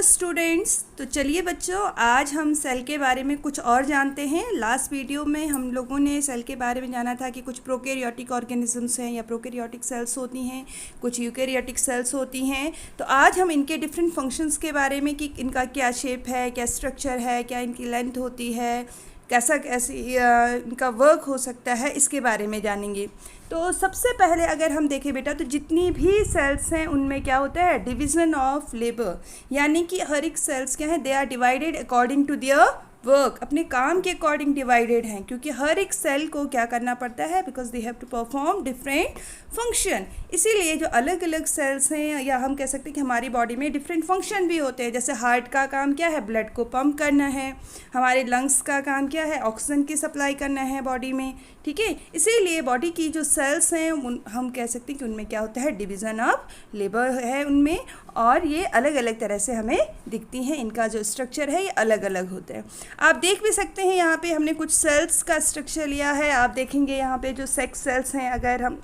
Students, तो चलिए बच्चों, आज हम सेल के बारे में कुछ और जानते हैं। लास्ट वीडियो में हम लोगों ने सेल के बारे में जाना था कि कुछ प्रोकैरियोटिक ऑर्गेनिजम्स हैं या प्रोकैरियोटिक सेल्स होती हैं, कुछ यूकैरियोटिक सेल्स होती हैं। तो आज हम इनके डिफरेंट फंक्शंस के बारे में कि इनका क्या शेप है, क्या स्ट्रक्चर है, क्या इनकी लेंथ होती है, कैसी इनका वर्क हो सकता है, इसके बारे में जानेंगे। तो सबसे पहले अगर हम देखें बेटा, तो जितनी भी सेल्स हैं उनमें क्या होता है, डिवीज़न ऑफ लेबर, यानी कि हर एक सेल्स क्या है, they are divided according to their work, अपने काम के अकॉर्डिंग डिवाइडेड हैं, क्योंकि हर एक सेल को क्या करना पड़ता है, because they have to perform different function. इसीलिए जो अलग अलग सेल्स हैं, या हम कह सकते हैं कि हमारी बॉडी में डिफरेंट फंक्शन भी होते हैं। जैसे हार्ट का काम क्या है, ब्लड को पंप करना है। हमारे लंग्स का काम क्या है, ऑक्सीजन की सप्लाई करना है बॉडी में, ठीक है। इसीलिए बॉडी की जो सेल्स हैं हम कह सकते हैं कि उनमें क्या होता है, डिवीज़न ऑफ लेबर है उनमें, और ये अलग अलग तरह से हमें दिखती हैं। इनका जो स्ट्रक्चर है ये अलग अलग होता है। आप देख भी सकते हैं, यहाँ पे हमने कुछ सेल्स का स्ट्रक्चर लिया है। आप देखेंगे यहाँ पे जो सेक्स सेल्स हैं, अगर हम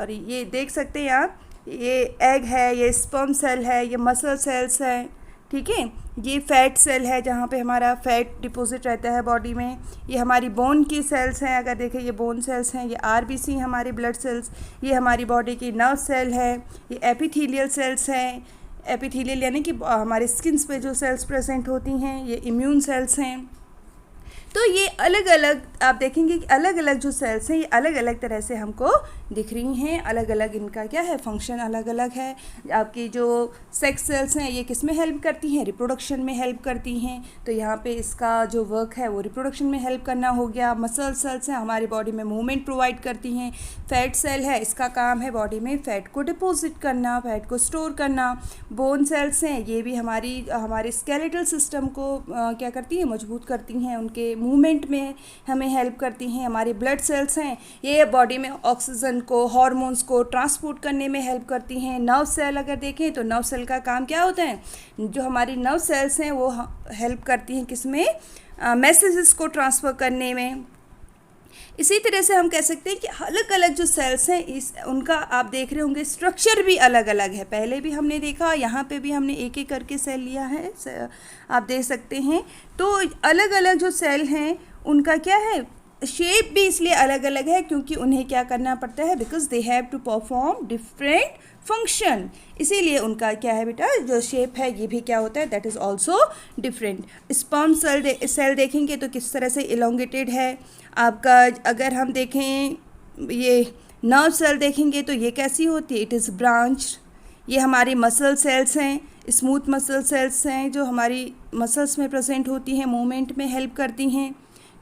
ये देख सकते हैं आप, ये एग है, ये स्पर्म सेल है, ये मसल सेल्स हैं, ठीक है। ये फैट सेल है जहाँ पे हमारा फैट डिपॉजिट रहता है बॉडी में। ये हमारी बोन की सेल्स हैं, अगर देखें ये बोन सेल्स हैं। ये आरबीसी हमारे ब्लड सेल्स। ये हमारी बॉडी की नर्व सेल है। ये एपिथेलियल सेल्स हैं। एपिथेलियल यानी कि हमारे स्किन्स पे जो सेल्स प्रेजेंट होती हैं। ये इम्यून सेल्स हैं। तो ये अलग अलग आप देखेंगे कि अलग अलग जो सेल्स हैं ये अलग अलग तरह से हमको दिख रही हैं। अलग अलग इनका क्या है, फंक्शन अलग अलग है। आपकी जो सेक्स सेल्स हैं ये किस में हेल्प करती हैं, रिप्रोडक्शन में हेल्प करती हैं। तो यहाँ पे इसका जो वर्क है वो रिप्रोडक्शन में हेल्प करना हो गया। मसल सेल्स हैं, हमारी बॉडी में मूवमेंट प्रोवाइड करती हैं। फैट सेल है, इसका काम है बॉडी में फैट को डिपॉजिट करना, फैट को स्टोर करना। बोन सेल्स हैं, ये भी हमारे स्केलेटल सिस्टम को क्या करती हैं, मजबूत करती हैं, उनके मूवमेंट में हमें हेल्प करती हैं। हमारे ब्लड सेल्स हैं, ये बॉडी में ऑक्सीजन को, हार्मोन्स को ट्रांसपोर्ट करने में हेल्प करती हैं। नर्व सेल अगर देखें तो नर्व सेल का काम क्या होता है, जो हमारी नर्व सेल्स हैं वो हेल्प करती हैं किसमें, मैसेजेस को ट्रांसफ़र करने में। इसी तरह से हम कह सकते हैं कि अलग अलग जो सेल्स हैं उनका आप देख रहे होंगे स्ट्रक्चर भी अलग अलग है। पहले भी हमने देखा, यहाँ पे भी हमने एक एक करके सेल लिया है, आप देख सकते हैं। तो अलग अलग जो सेल हैं उनका क्या है, शेप भी इसलिए अलग अलग है क्योंकि उन्हें क्या करना पड़ता है, because they have to perform different function. इसीलिए उनका क्या है बेटा, जो शेप है ये भी क्या होता है, that is also different. Sperm cell देखेंगे तो किस तरह से इलोंगेटेड है आपका। अगर हम देखें ये नर्व सेल देखेंगे तो ये कैसी होती है, इट इज़ ब्रांच। ये हमारी मसल सेल्स हैं, स्मूथ मसल सेल्स हैं जो हमारी मसल्स में प्रेजेंट होती हैं, मूवमेंट में हेल्प करती हैं,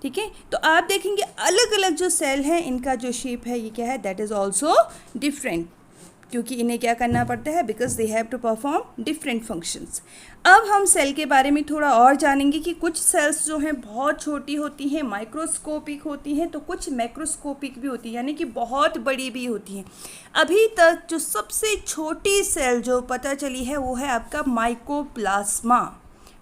ठीक है। तो आप देखेंगे अलग अलग जो सेल हैं इनका जो शेप है ये क्या है, दैट इज़ ऑल्सो डिफरेंट, क्योंकि इन्हें क्या करना पड़ता है, because they have to perform different functions. अब हम सेल के बारे में थोड़ा और जानेंगे कि कुछ सेल्स जो हैं बहुत छोटी होती हैं, माइक्रोस्कोपिक होती हैं, तो कुछ मैक्रोस्कोपिक भी होती हैं, यानी कि बहुत बड़ी भी होती हैं। अभी तक जो सबसे छोटी सेल जो पता चली है वो है आपका माइकोप्लाज्मा,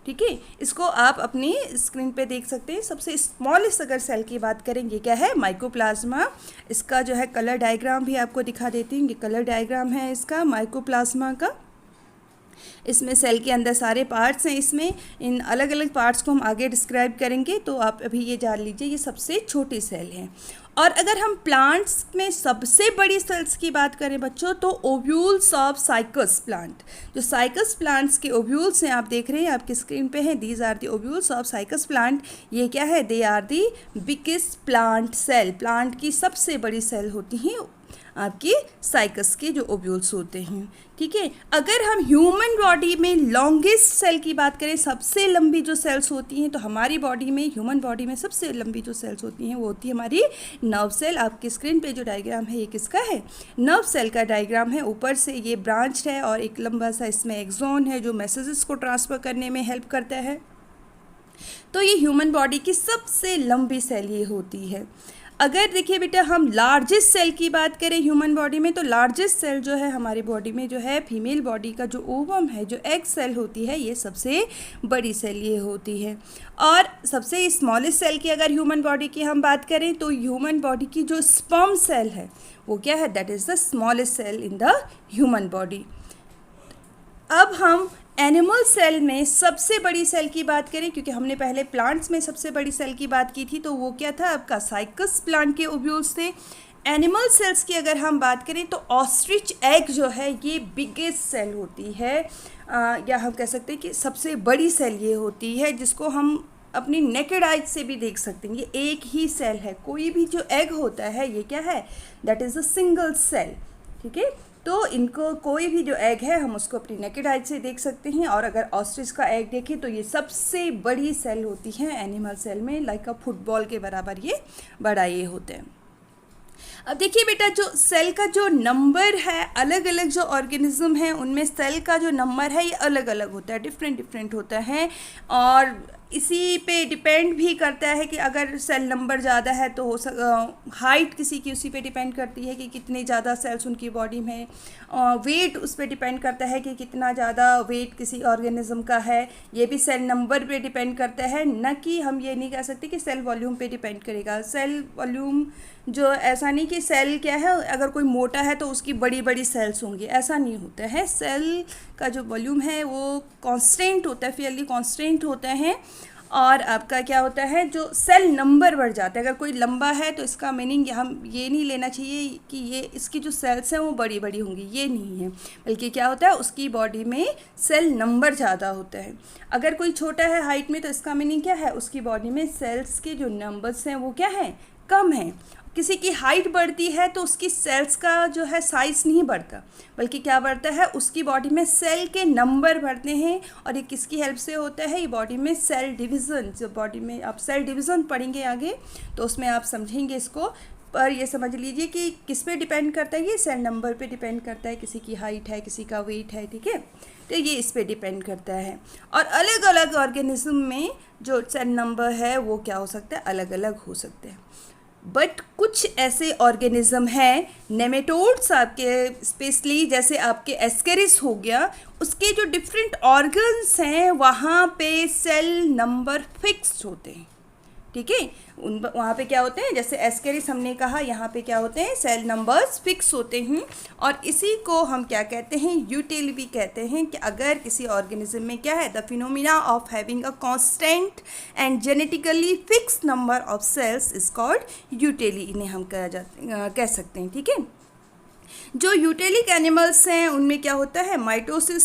ठीक है। इसको आप अपनी स्क्रीन पे देख सकते हैं। सबसे स्मॉलेस्ट अगर सेल की बात करेंगे क्या है, माइकोप्लाज्मा। इसका जो है कलर डायग्राम भी आपको दिखा देती हूँ। ये कलर डायग्राम है इसका माइकोप्लाज्मा का। इसमें सेल के अंदर सारे पार्ट्स हैं। इसमें इन अलग अलग पार्ट्स को हम आगे डिस्क्राइब करेंगे, तो आप अभी ये जान लीजिए ये सबसे छोटी सेल है। और अगर हम प्लांट्स में सबसे बड़ी सेल्स की बात करें बच्चों, तो ओव्यूल्स ऑफ साइकस प्लांट, जो साइकस प्लांट्स के ओव्यूल्स हैं आप देख रहे हैं, आपकी स्क्रीन पे हैं, these are the ovules of cycas plant. ये क्या है, they are the biggest plant cell, plant की सबसे बड़ी सेल होती हैं आपकी साइकस के जो ओव्यूल्स होते हैं, ठीक है। अगर हम ह्यूमन बॉडी में लॉन्गेस्ट सेल की बात करें, सबसे लंबी जो सेल्स होती हैं, तो हमारी बॉडी में, ह्यूमन बॉडी में सबसे लंबी जो सेल्स होती हैं वो होती है हमारी नर्व सेल। आपकी स्क्रीन पे जो डायग्राम है ये किसका है, नर्व सेल का डायग्राम है। ऊपर से ये ब्रांच है और एक लंबा सा इसमें एक्सॉन है जो मैसेजेस को ट्रांसफ़र करने में हेल्प करता है। तो ये ह्यूमन बॉडी की सबसे लंबी सेल ये होती है। अगर देखिए बेटा हम लार्जेस्ट सेल की बात करें ह्यूमन बॉडी में, तो लार्जेस्ट सेल जो है हमारी बॉडी में जो है फीमेल बॉडी का जो ओवम है, जो एग सेल होती है, ये सबसे बड़ी सेल ये होती है। और सबसे स्मॉलेस्ट सेल की अगर ह्यूमन बॉडी की हम बात करें, तो ह्यूमन बॉडी की जो स्पर्म सेल है वो क्या है, that is the smallest cell in the human body. अब हम एनिमल सेल में सबसे बड़ी सेल की बात करें, क्योंकि हमने पहले प्लांट्स में सबसे बड़ी सेल की बात की थी, तो वो क्या था आपका साइकस प्लांट के ओव्यूल्स थे। एनिमल सेल्स की अगर हम बात करें तो ऑस्ट्रिच एग जो है ये बिगेस्ट सेल होती है, या हम कह सकते हैं कि सबसे बड़ी सेल ये होती है, जिसको हम अपनी नेकेड आइज से भी देख सकते हैं। ये एक ही सेल है, कोई भी जो एग होता है ये क्या है, that is a single cell. ठीक है, तो इनको कोई भी जो एग है हम उसको अपनी नेकेड आइज से देख सकते हैं। और अगर ऑस्ट्रिच का एग देखें तो ये सबसे बड़ी सेल होती है एनिमल सेल में, लाइक अ फुटबॉल के बराबर ये बड़ा ये होते हैं। अब देखिए बेटा, जो सेल का जो नंबर है, अलग अलग जो ऑर्गेनिज्म है उनमें सेल का जो नंबर है ये अलग अलग होता है, डिफरेंट डिफरेंट होता है। और इसी पे डिपेंड भी करता है कि अगर सेल नंबर ज़्यादा है तो हाइट किसी की उसी पे डिपेंड करती है कि कितने ज़्यादा सेल्स उनकी बॉडी में, वेट उस पर डिपेंड करता है कि कितना ज़्यादा वेट किसी ऑर्गेनिज्म का है, ये भी सेल नंबर पे डिपेंड करता है। न कि हम ये नहीं कह सकते कि सेल वॉल्यूम पे डिपेंड करेगा। सेल वॉल्यूम जो ऐसा नहीं कि सेल क्या है, अगर कोई मोटा है तो उसकी बड़ी बड़ी सेल्स होंगी, ऐसा नहीं होता है। सेल का जो वॉल्यूम है वो कांस्टेंट होता है, फेयरली कांस्टेंट होता है। और आपका क्या होता है, जो सेल नंबर बढ़ जाता है, अगर कोई लंबा है तो इसका मीनिंग हम ये नहीं लेना चाहिए कि ये इसकी जो सेल्स हैं वो बड़ी बड़ी होंगी, ये नहीं है। बल्कि क्या होता है, उसकी बॉडी में सेल नंबर ज़्यादा होता है। अगर कोई छोटा है हाइट में तो इसका मीनिंग क्या है, उसकी बॉडी में सेल्स के जो नंबर्स हैं वो क्या हैं, कम हैं। किसी की हाइट बढ़ती है तो उसकी सेल्स का जो है साइज़ नहीं बढ़ता, बल्कि क्या बढ़ता है, उसकी बॉडी में सेल के नंबर बढ़ते हैं। और ये किसकी हेल्प से होता है, ये बॉडी में सेल डिवीज़न, जो बॉडी में आप सेल डिवीज़न पढ़ेंगे आगे तो उसमें आप समझेंगे इसको। पर ये समझ लीजिए कि किस पे डिपेंड करता है, ये सेल नंबर पे डिपेंड करता है। किसी की हाइट है, किसी का वेट है, ठीक है, तो ये इस पे डिपेंड करता है। और अलग अलग ऑर्गेनिज्म में जो सेल नंबर है वो क्या हो सकता है, अलग अलग हो सकते हैं। बट कुछ ऐसे ऑर्गेनिज्म हैं, नेमेटोड्स आपके स्पेशली, जैसे आपके एस्केरिस हो गया, उसके जो डिफरेंट ऑर्गन्स हैं वहाँ पे सेल नंबर फिक्स्ड होते हैं। ठीक है, वहाँ पे क्या होते हैं, जैसे एस्केरिस हमने कहा, यहाँ पे क्या होते हैं, सेल नंबर्स फिक्स होते हैं। और इसी को हम क्या कहते हैं, यूटिलिटी कहते हैं। कि अगर किसी ऑर्गेनिज्म में क्या है, the phenomena of having a constant and genetically fix number of cells is called utility, इन्हें हम कह सकते हैं। ठीक है, जो यूटेलिक एनिमल्स हैं उनमें क्या होता है, माइटोसिस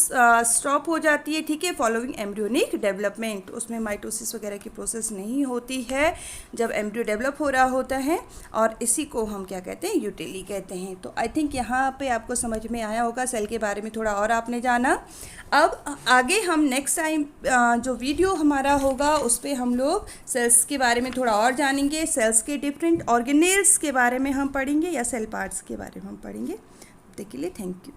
स्टॉप हो जाती है। ठीक है, फॉलोइंग एम्ब्रियोनिक डेवलपमेंट, उसमें माइटोसिस वगैरह की प्रोसेस नहीं होती है जब एम्ब्रियो डेवलप हो रहा होता है। और इसी को हम क्या कहते हैं, यूटेली कहते हैं। तो आई थिंक यहाँ पे आपको समझ में आया होगा, सेल के बारे में थोड़ा और आपने जाना। अब आगे हम नेक्स्ट टाइम जो वीडियो हमारा होगा उस पर हम लोग सेल्स के बारे में थोड़ा और जानेंगे। सेल्स के डिफरेंट ऑर्गेनेल्स के बारे में हम पढ़ेंगे, या सेल पार्ट्स के बारे में हम पढ़ेंगे। तब तक के लिए थैंक यू।